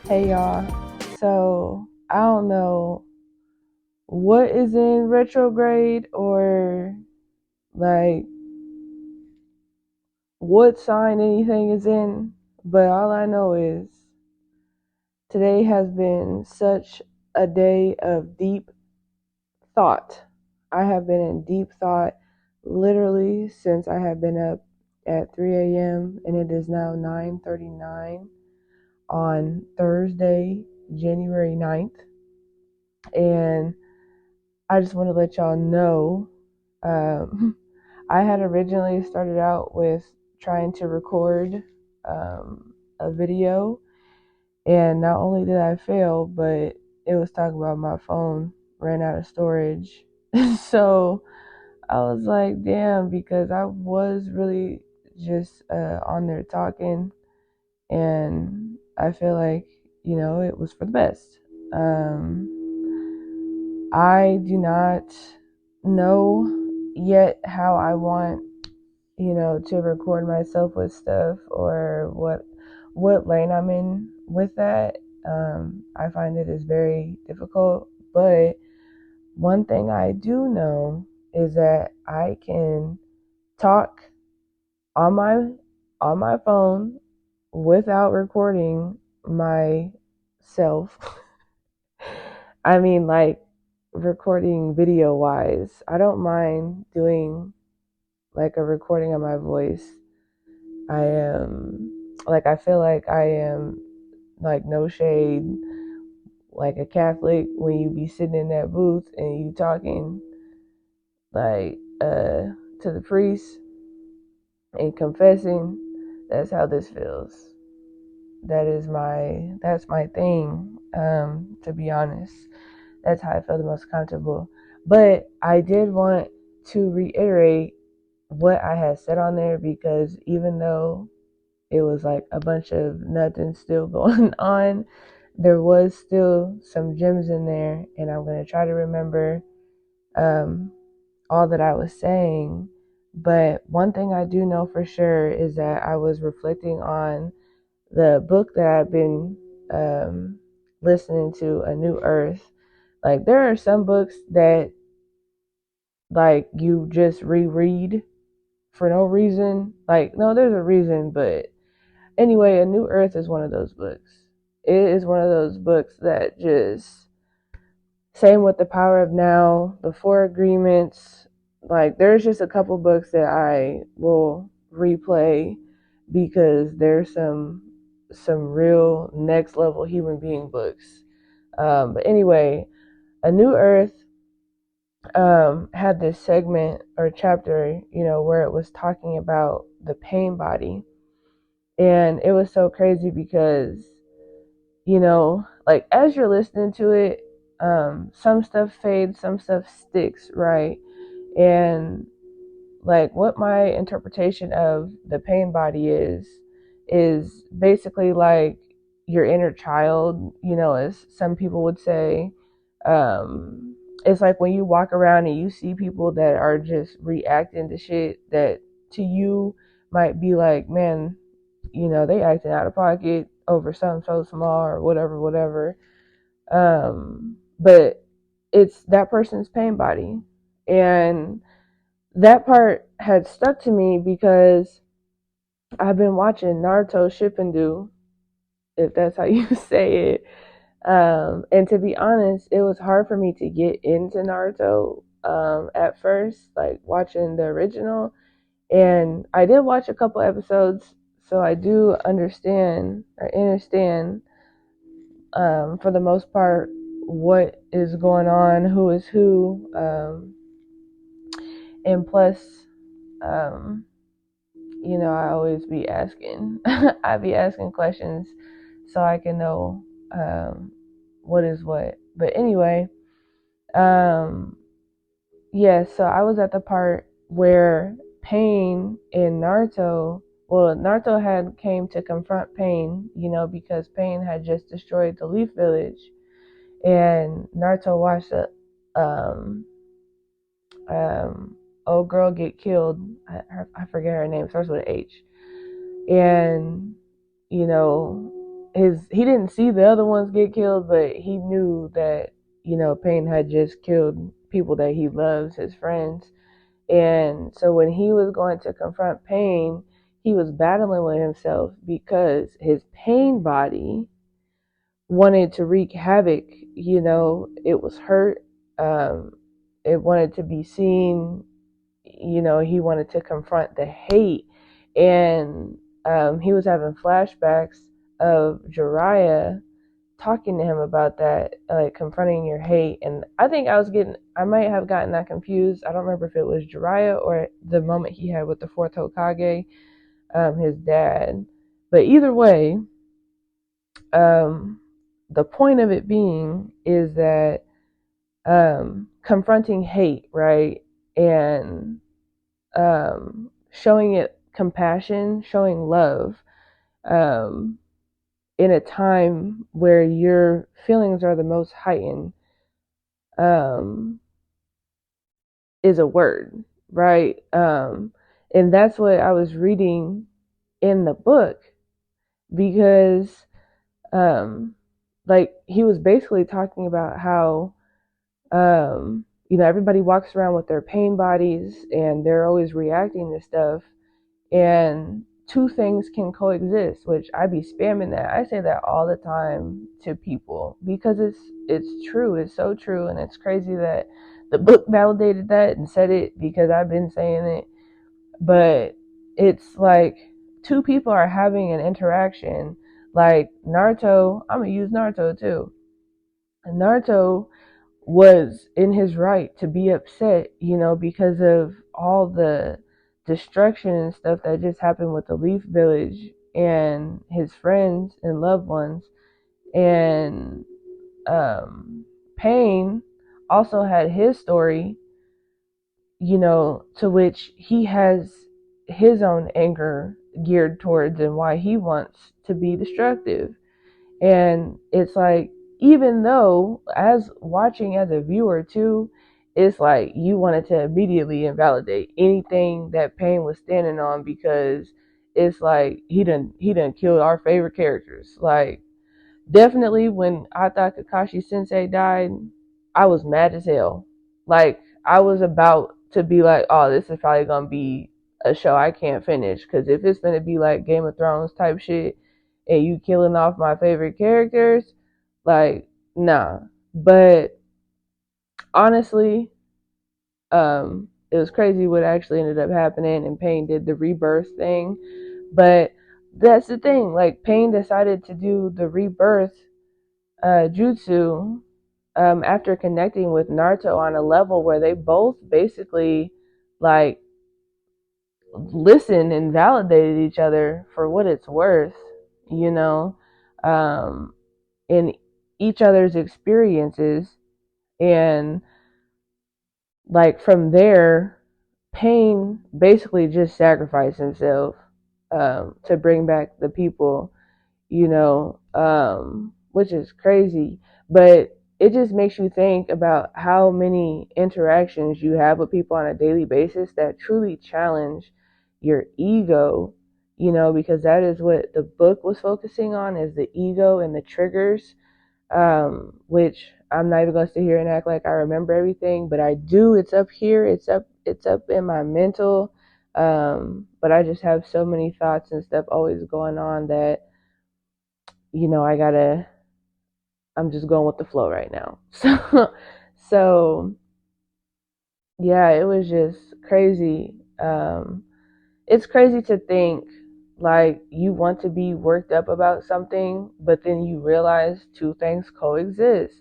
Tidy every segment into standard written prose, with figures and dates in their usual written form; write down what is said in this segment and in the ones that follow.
Hey y'all. So I don't know what is in retrograde or like what sign anything is in, but all I know is today has been such a day of deep thought. I have been in deep thought literally since I have been up at 3 a.m. and it is now 9:39 on Thursday, January 9th. And I just want to let y'all know um, I had originally started out with trying to record a video, and not only did I fail, but it was talking about my phone ran out of storage. So I was like, damn, because I was really just on there talking, and I feel like, it was for the best. I do not know yet how I want, to record myself with stuff or what lane I'm in with that. I find it is very difficult, but one thing I do know is that I can talk on my phone without recording myself. I mean, like recording video wise. I don't mind doing like a recording of my voice. I am I feel like I am like no shade, like a Catholic when you be sitting in that booth and you talking like to the priest and confessing. That's how this feels. That's my thing. To be honest, that's how I feel the most comfortable. But I did want to reiterate what I had said on there, because even though it was like a bunch of nothing still going on, there was still some gems in there, and I'm going to try to remember um, all that I was saying. But one thing I do know for sure is that I was reflecting on the book that I've been listening to, A New Earth. Like, there are some books that like you just reread for no reason. Like, no, there's a reason, but anyway, A New Earth is one of those books. It is one of those books that just, same with The Power of Now, The Four Agreements. Like, there's just a couple books that I will replay because there's some real next level human being books. But anyway, A New Earth had this segment or chapter, where it was talking about the pain body. And it was so crazy because, like as you're listening to it, some stuff fades, some stuff sticks, right? And like what my interpretation of the pain body is basically like your inner child, as some people would say. It's like when you walk around and you see people that are just reacting to shit that to you might be like, man, they acting out of pocket over something so small or whatever. But it's that person's pain body. And that part had stuck to me because I've been watching Naruto Shippuden, if that's how you say it. And to be honest, it was hard for me to get into Naruto at first, like watching the original. And I did watch a couple episodes, so I do understand for the most part what is going on, who is who, and plus, um, I always be asking, I be asking questions so I can know what is what. But anyway, um, yeah, so I was at the part where Pain in Naruto, well, Naruto had came to confront Pain, because Pain had just destroyed the Leaf Village, and Naruto watched a um old girl get killed. I forget her name, starts with an H, and you know he didn't see the other ones get killed, but he knew that, Pain had just killed people that he loves, his friends. And so when he was going to confront Pain, he was battling with himself because his Pain body wanted to wreak havoc. It was hurt. It wanted to be seen. He wanted to confront the hate. And he was having flashbacks of Jiraiya talking to him about that, like confronting your hate. And I think I might have gotten that confused. I don't remember if it was Jiraiya or the moment he had with the fourth Hokage, his dad. But either way, the point of it being is that confronting hate, right? And showing it compassion, showing love, in a time where your feelings are the most heightened, is a word, right? And that's what I was reading in the book, because like he was basically talking about how everybody walks around with their pain bodies and they're always reacting to stuff, and two things can coexist, which I be spamming that. I say that all the time to people because it's true. It's so true, and it's crazy that the book validated that and said it because I've been saying it. But it's like two people are having an interaction. Like Naruto, I'm gonna use Naruto too. And Naruto was in his right to be upset, because of all the destruction and stuff that just happened with the Leaf Village and his friends and loved ones. And Pain also had his story, to which he has his own anger geared towards and why he wants to be destructive. And it's like, even though as watching as a viewer too, it's like you wanted to immediately invalidate anything that Pain was standing on, because it's like he done killed our favorite characters. Like, definitely when I thought Kakashi Sensei died, I was mad as hell. Like, I was about to be like, oh, this is probably gonna be a show I can't finish, because if it's gonna be like Game of Thrones type shit and you killing off my favorite characters, like, nah. But honestly, it was crazy what actually ended up happening, and Pain did the rebirth thing. But that's the thing, like Pain decided to do the rebirth jutsu after connecting with Naruto on a level where they both basically like listened and validated each other for what it's worth, you know, in each other's experiences. And like from there, Pain basically just sacrificed himself to bring back the people, which is crazy. But it just makes you think about how many interactions you have with people on a daily basis that truly challenge your ego, because that is what the book was focusing on, is the ego and the triggers, which I'm not even gonna sit here and act like I remember everything, but I do. It's up here. It's up in my mental. But I just have so many thoughts and stuff always going on that, I'm just going with the flow right now. So yeah, it was just crazy. It's crazy to think like you want to be worked up about something, but then you realize two things coexist.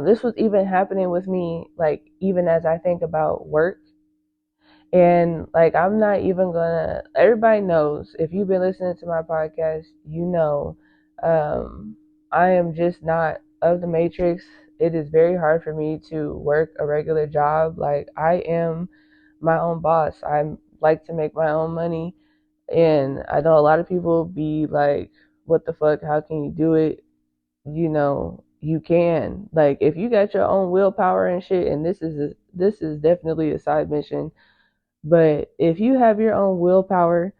This was even happening with me, like even as I think about work. And like, I'm not even gonna, everybody knows, if you've been listening to my podcast, um, I am just not of the matrix. It is very hard for me to work a regular job. Like, I am my own boss. I like to make my own money. And I know a lot of people be like, what the fuck? How can you do it? You can. Like, if you got your own willpower and shit, and this is definitely a side mission, but if you have your own willpower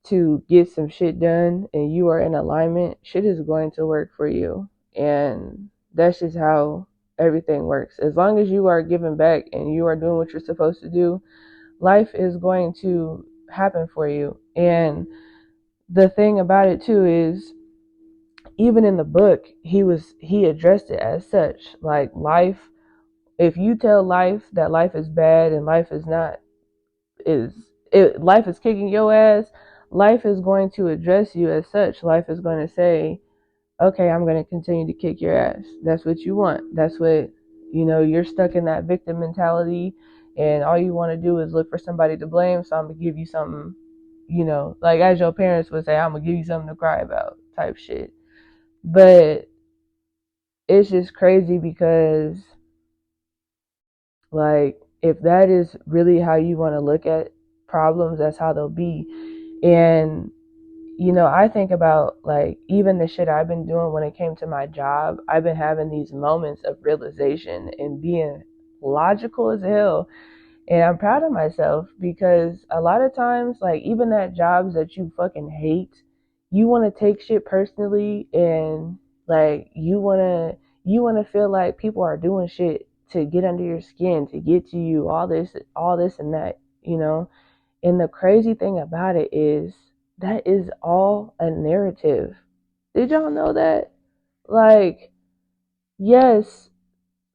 to get some shit done and you are in alignment, shit is going to work for you. And that's just how everything works. As long as you are giving back and you are doing what you're supposed to do, life is going to happen for you. And the thing about it too is, even in the book, he addressed it as such. Like, life, if you tell life that life is bad and life is not, life is kicking your ass, life is going to address you as such. Life is going to say, okay, I'm going to continue to kick your ass. That's what you want. That's what, you're stuck in that victim mentality, and all you want to do is look for somebody to blame. So I'm going to give you something, like as your parents would say, I'm going to give you something to cry about type shit. But it's just crazy because, like, if that is really how you want to look at problems, that's how they'll be. And I think about, like, even the shit I've been doing when it came to my job. I've been having these moments of realization and being logical as hell. And I'm proud of myself because a lot of times, like, even at jobs that you fucking hate, you want to take shit personally, and like you want to feel like people are doing shit to get under your skin, to get to you, all this and that. And the crazy thing about it is that is all a narrative. Did y'all know that? Like, yes,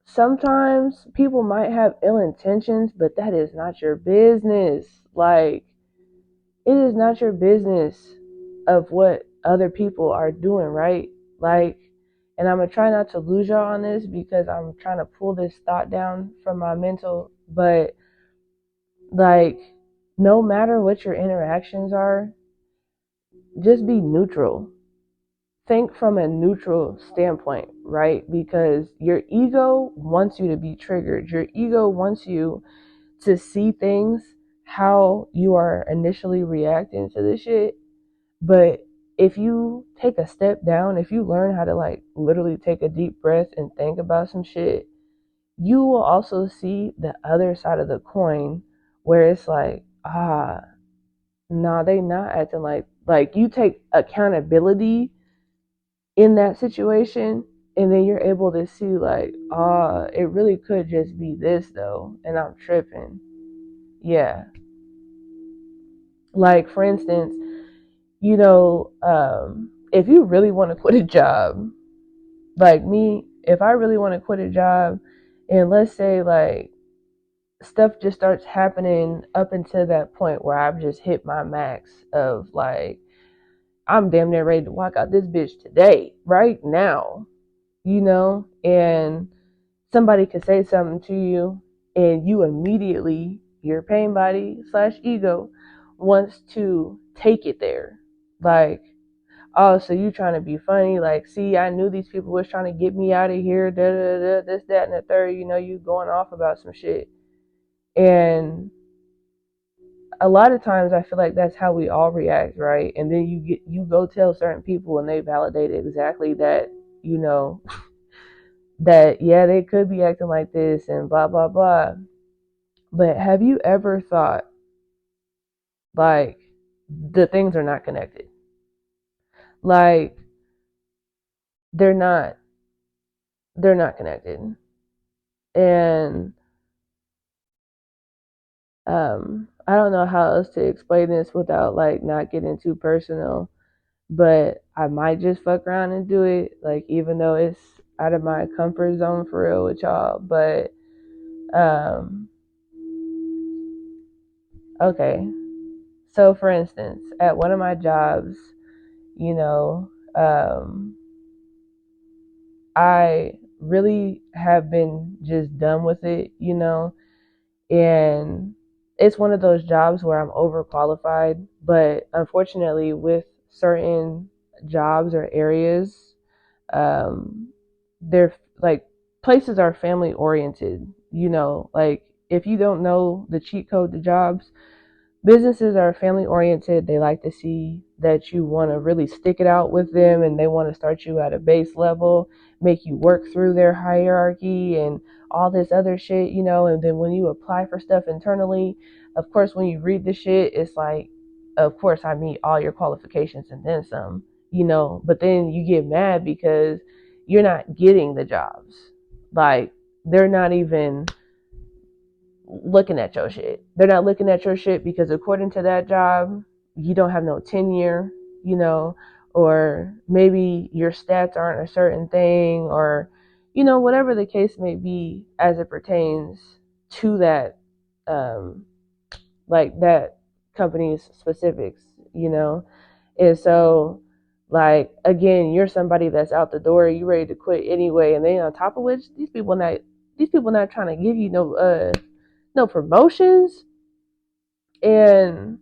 sometimes people might have ill intentions, but that is not your business. Like, it is not your business of what other people are doing, right? Like, and I'm gonna try not to lose y'all on this because I'm trying to pull this thought down from my mental, but like, no matter what your interactions are, just be neutral. Think from a neutral standpoint, right? Because your ego wants you to be triggered. Your ego wants you to see things how you are initially reacting to the shit. But if you take a step down, if you learn how to, like, literally take a deep breath and think about some shit, you will also see the other side of the coin, where it's like, nah, they not acting like you take accountability in that situation, and then you're able to see, like, it really could just be this though, and I'm tripping. Yeah. Like, for instance, if you really want to quit a job, like me, if I really want to quit a job, and let's say, like, stuff just starts happening up until that point where I've just hit my max of, like, I'm damn near ready to walk out this bitch today, right now, and somebody could say something to you, and you immediately, your pain body / ego wants to take it there. Like, oh, so you trying to be funny? Like, see, I knew these people was trying to get me out of here. Da da da. This, that, and the third. You going off about some shit, and a lot of times I feel like that's how we all react, right? And then you go tell certain people, and they validate exactly that. That, yeah, they could be acting like this and blah blah blah. But have you ever thought, like, the things are not connected? Like, they're not connected. And I don't know how else to explain this without, like, not getting too personal, but I might just fuck around and do it, like, even though it's out of my comfort zone for real with y'all. But okay, so for instance, at one of my jobs, you know I really have been just done with it, and it's one of those jobs where I'm overqualified, but unfortunately, with certain jobs or areas, they're like, places are family oriented, like, if you don't know the cheat code to jobs, businesses are family oriented. They like to see that you want to really stick it out with them, and they want to start you at a base level, make you work through their hierarchy and all this other shit, and then when you apply for stuff internally, of course, when you read the shit, it's like of course I meet all your qualifications and then some, but then you get mad because you're not getting the jobs. Like, they're not even looking at your shit. They're not looking at your shit because according to that job, you don't have no tenure, or maybe your stats aren't a certain thing, or, whatever the case may be as it pertains to that, like that company's specifics, And so, like, again, you're somebody that's out the door, you ready to quit anyway, and then on top of which, these people not trying to give you no promotions. And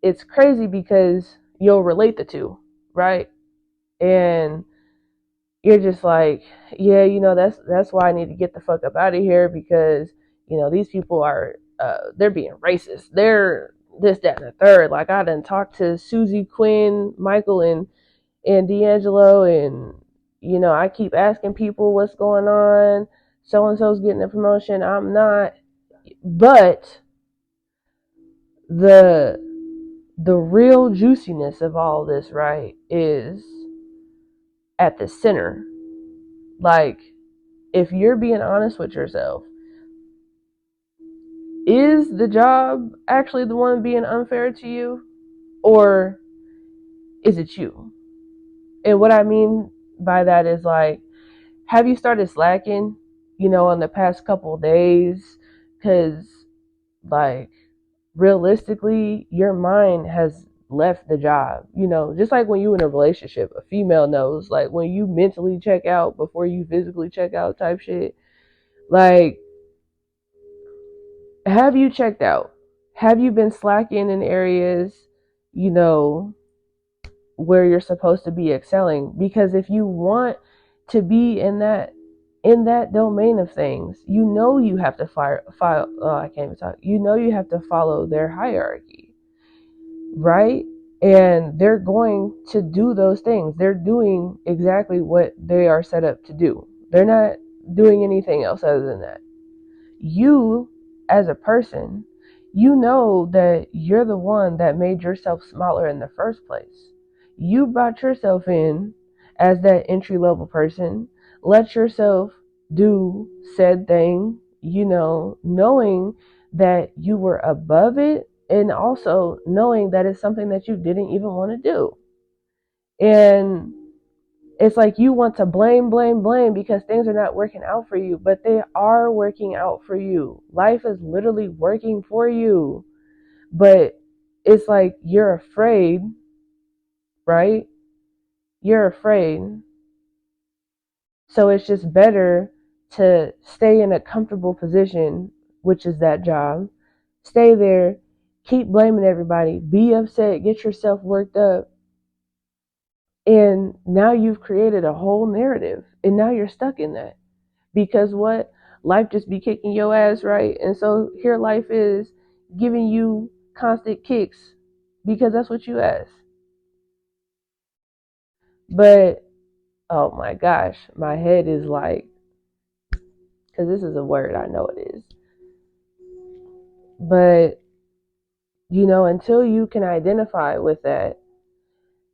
it's crazy because you'll relate the two, right? And you're just like, yeah, that's why I need to get the fuck up out of here, because these people are they're being racist, they're this, that, and the third. Like, I done talked to Susie, Quinn, Michael, and D'Angelo, and I keep asking people what's going on. So and so's getting a promotion, I'm not. But the real juiciness of all this, right, is at the center. Like, if you're being honest with yourself, is the job actually the one being unfair to you, or is it you? And what I mean by that is, like, have you started slacking, in the past couple of days? Because, like, realistically, your mind has left the job. Just like when you in a relationship, a female knows, like, when you mentally check out before you physically check out type shit. Like, have you checked out? Have you been slacking in areas, where you're supposed to be excelling? Because if you want to be in that domain of things, you have to I can't even talk. You have to follow their hierarchy, right? And they're going to do those things. They're doing exactly what they are set up to do. They're not doing anything else other than that. You, as a person, that you're the one that made yourself smaller in the first place. You brought yourself in as that entry level person, let yourself do said thing, knowing that you were above it, and also knowing that it's something that you didn't even want to do. And it's like you want to blame because things are not working out for you, but they are working out for you. Life is literally working for you. But it's like you're afraid, right? You're afraid. So it's just better to stay in a comfortable position, which is that job. Stay there, keep blaming everybody, be upset, get yourself worked up. And now you've created a whole narrative, and now you're stuck in that. Because what? Life just be kicking your ass, right? And so here life is giving you constant kicks because that's what you ask. But, oh my gosh, my head is like, because this is a word, I know it is. But, until you can identify with that,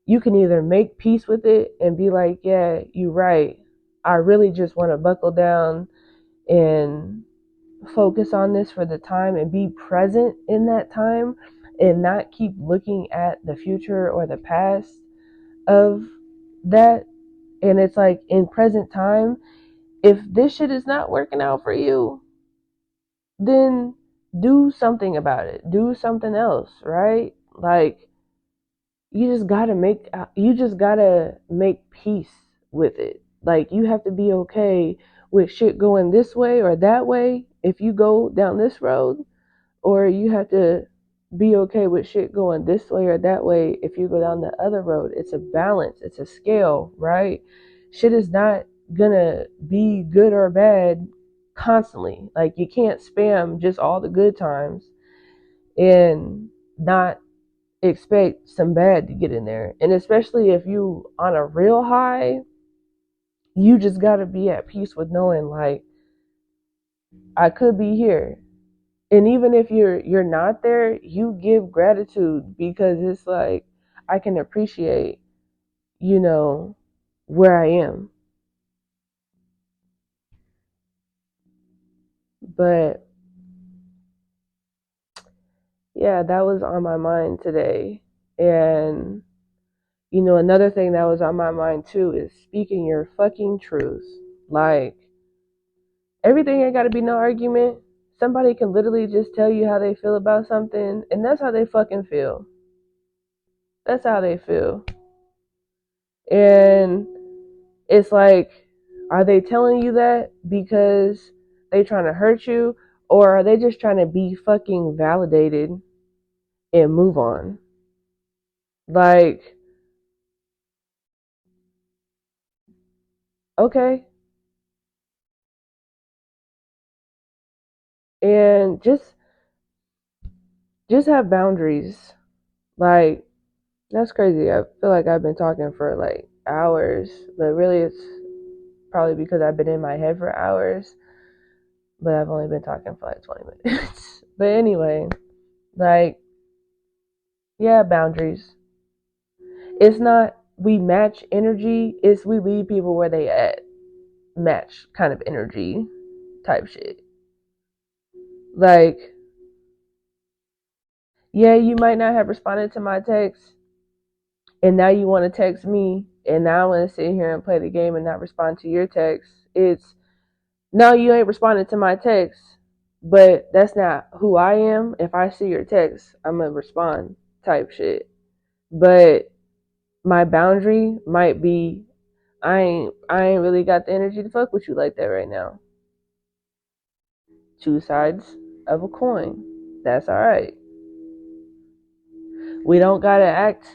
you can either make peace with it and be like, yeah, you're right. I really just want to buckle down and focus on this for the time and be present in that time and not keep looking at the future or the past of that. And it's like, in present time, if this shit is not working out for you, then do something about it. Do something else, right? Like, you just gotta make peace with it. Like, you have to be okay with shit going this way or that way if you go down this road, or you have to be okay with shit going this way or that way if you go down the other road. It's a balance, it's a scale, right? Shit is not gonna be good or bad constantly. Like, you can't spam just all the good times and not expect some bad to get in there. And especially if you on a real high, you just gotta be at peace with knowing, like, I could be here, And even if you're not there, you give gratitude because it's like I can appreciate, you know, where I am. But yeah, that was on my mind today. And another thing that was on my mind too is speaking your fucking truth. Like, everything ain't got to be no argument. Somebody can literally just tell you how they feel about something, and that's how they fucking feel. That's how they feel. And it's like, are they telling you that because they trying to hurt you, or are they just trying to be fucking validated and move on? Like, okay. And just have boundaries. Like, that's crazy. I feel like I've been talking for like hours, but really it's probably because I've been in my head for hours, but I've only been talking for like 20 minutes. But anyway, like, yeah, boundaries. It's not we match energy, it's we leave people where they at. Match kind of energy type shit. Like, yeah, you might not have responded to my text, and now you want to text me, and now I want to sit here and play the game and not respond to your text. It's no, you ain't responding to my text, but that's not who I am. If I see your text, I'm gonna respond type shit. But my boundary might be I ain't really got the energy to fuck with you like that right now. Two sides of a coin. That's alright. We don't gotta act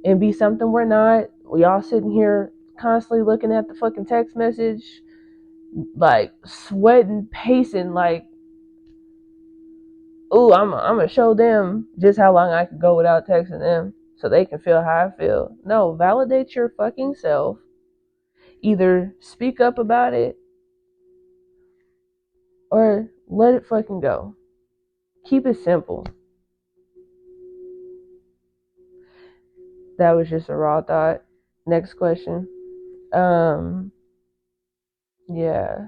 and be something we're not. We all sitting here constantly looking at the fucking text message, like sweating, pacing, like, ooh, I'm gonna show them just how long I can go without texting them so they can feel how I feel. No, validate your fucking self. Either speak up about it or let it fucking go. Keep it simple. That was just a raw thought. Next question. Um, yeah.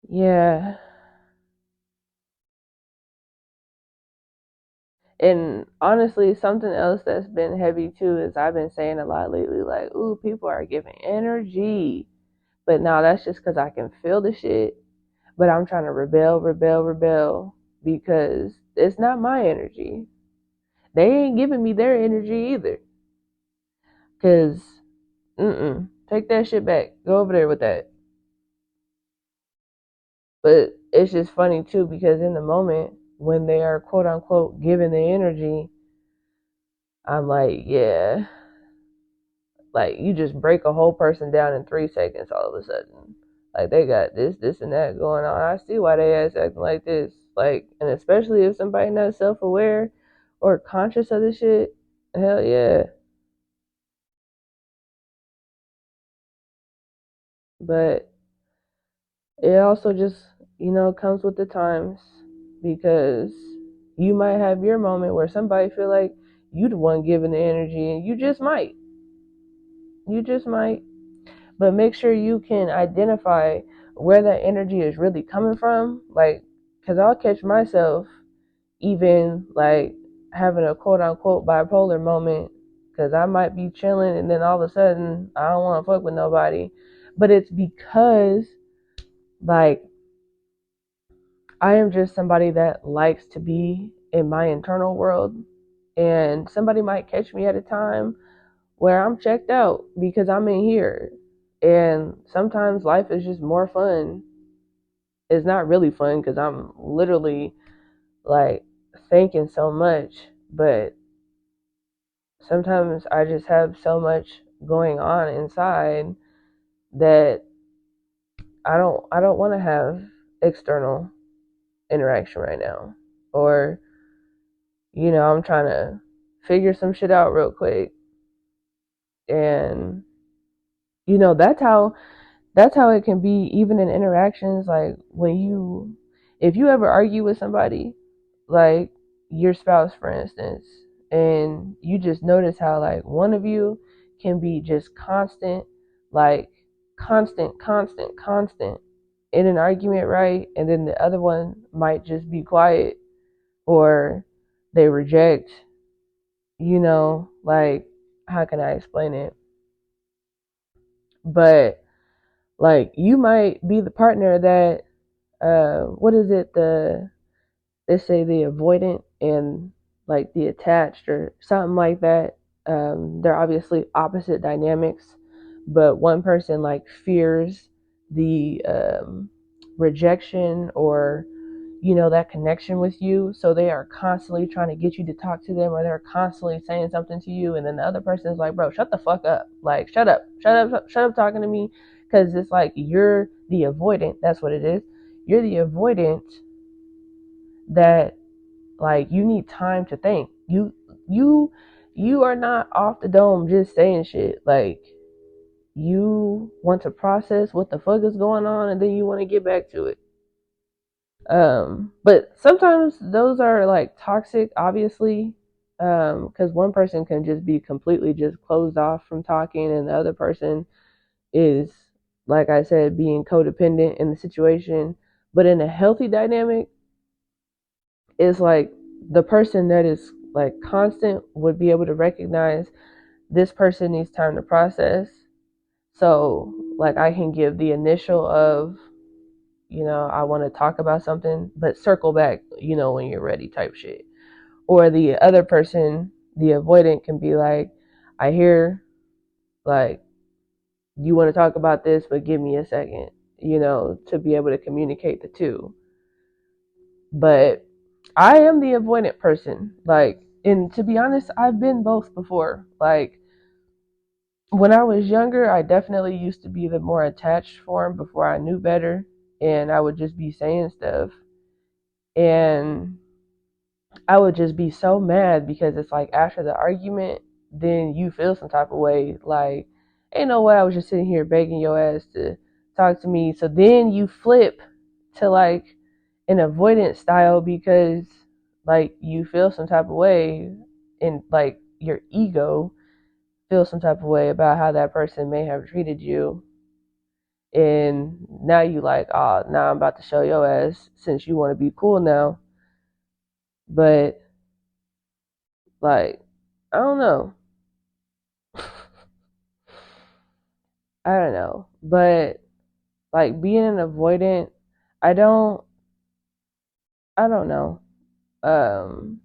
Yeah. And honestly, something else that's been heavy too is I've been saying a lot lately, like, ooh, people are giving energy. But now that's just because I can feel the shit. But I'm trying to rebel because it's not my energy. They ain't giving me their energy either. Because, take that shit back. Go over there with that. But it's just funny too because in the moment when they are quote unquote giving the energy, I'm like, yeah, like you just break a whole person down in 3 seconds all of a sudden. Like they got this, and that going on. I see why they ass acting like this. Like, and especially if somebody not self aware or conscious of the shit, hell yeah. But it also just, comes with the times because you might have your moment where somebody feel like you the one giving the energy and you just might. You just might. But make sure you can identify where that energy is really coming from. Like, because I'll catch myself even like having a quote unquote bipolar moment because I might be chilling and then all of a sudden I don't want to fuck with nobody. But it's because, like, I am just somebody that likes to be in my internal world. And somebody might catch me at a time where I'm checked out because I'm in here. And sometimes life is just more fun. It's not really fun because I'm literally like thinking so much, but sometimes I just have so much going on inside that I don't want to have external interaction right now. Or, I'm trying to figure some shit out real quick. And that's how that's how it can be even in interactions. Like if you ever argue with somebody, like your spouse, for instance, and you just notice how like one of you can be just constant, like constant in an argument, right? And then the other one might just be quiet or they reject, like, how can I explain it? But like you might be the partner that what is it, let's say the avoidant and like the attached or something like that. They're obviously opposite dynamics, but one person like fears the rejection or that connection with you, so they are constantly trying to get you to talk to them, or they're constantly saying something to you, and then the other person is like, bro, shut the fuck up, like shut up talking to me, because it's like you're the avoidant. That's what it is. You're the avoidant that, like, you need time to think. You are not off the dome just saying shit. Like, you want to process what the fuck is going on, and then you want to get back to it. But sometimes those are like toxic, obviously, because one person can just be completely just closed off from talking, and the other person is, like I said, being codependent in the situation. But in a healthy dynamic, it's like the person that is like constant would be able to recognize this person needs time to process. So, like, I can give the initial of, I want to talk about something, but circle back, when you're ready type shit. Or the other person, the avoidant, can be like, I hear, like, you want to talk about this, but give me a second, to be able to communicate the two. But I am the avoidant person. Like, and to be honest, I've been both before. Like, when I was younger, I definitely used to be the more attached form before I knew better. And I would just be saying stuff. And I would just be so mad because it's like after the argument, then you feel some type of way. Like, ain't no way I was just sitting here begging your ass to talk to me. So then you flip to like an avoidant style because like you feel some type of way, and like your ego feels some type of way about how that person may have treated you. And now you like, oh, now I'm about to show your ass since you want to be cool now. But like, I don't know. I don't know. But like being an avoidant, I don't I don't know. Um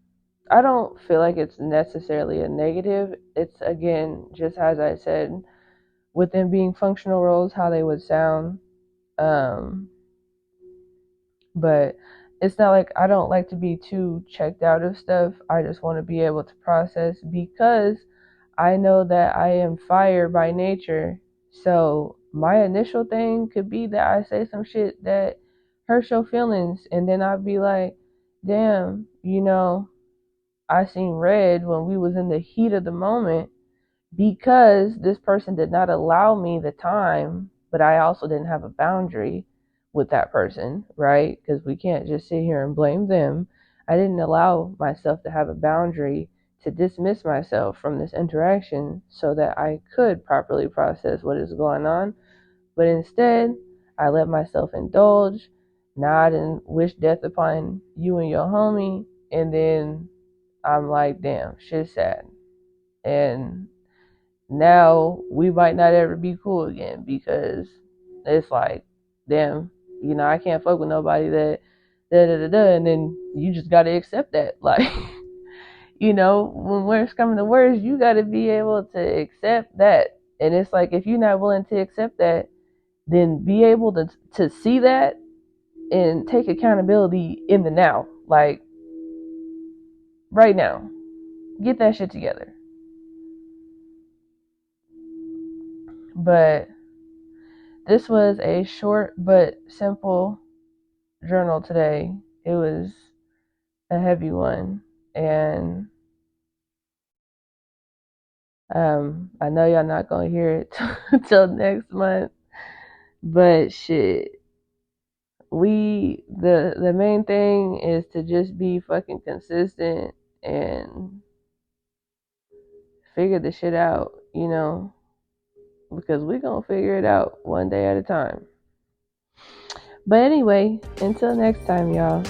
I don't feel like it's necessarily a negative. It's, again, just as I said, with them being functional roles, how they would sound. Um but it's not like I don't like to be too checked out of stuff. I just want to be able to process because I know that I am fire by nature. So my initial thing could be that I say some shit that hurts your feelings, and then I'd be like, damn, I seen red when we was in the heat of the moment because this person did not allow me the time, but I also didn't have a boundary with that person, right? Because we can't just sit here and blame them. I didn't allow myself to have a boundary to dismiss myself from this interaction so that I could properly process what is going on. But instead, I let myself indulge, nod and wish death upon you and your homie, and then I'm like, damn, shit's sad. And now we might not ever be cool again because it's like, damn, I can't fuck with nobody that da da da da, and then you just gotta accept that. Like, when words come to words, you gotta be able to accept that. And it's like if you're not willing to accept that, then be able to see that and take accountability in the now. Like right now. Get that shit together. But this was a short but simple journal today. It was a heavy one. And I know y'all not going to hear it till next month. But shit, the main thing is to just be fucking consistent and figure the shit out, because we gonna figure it out one day at a time. But anyway, until next time, y'all.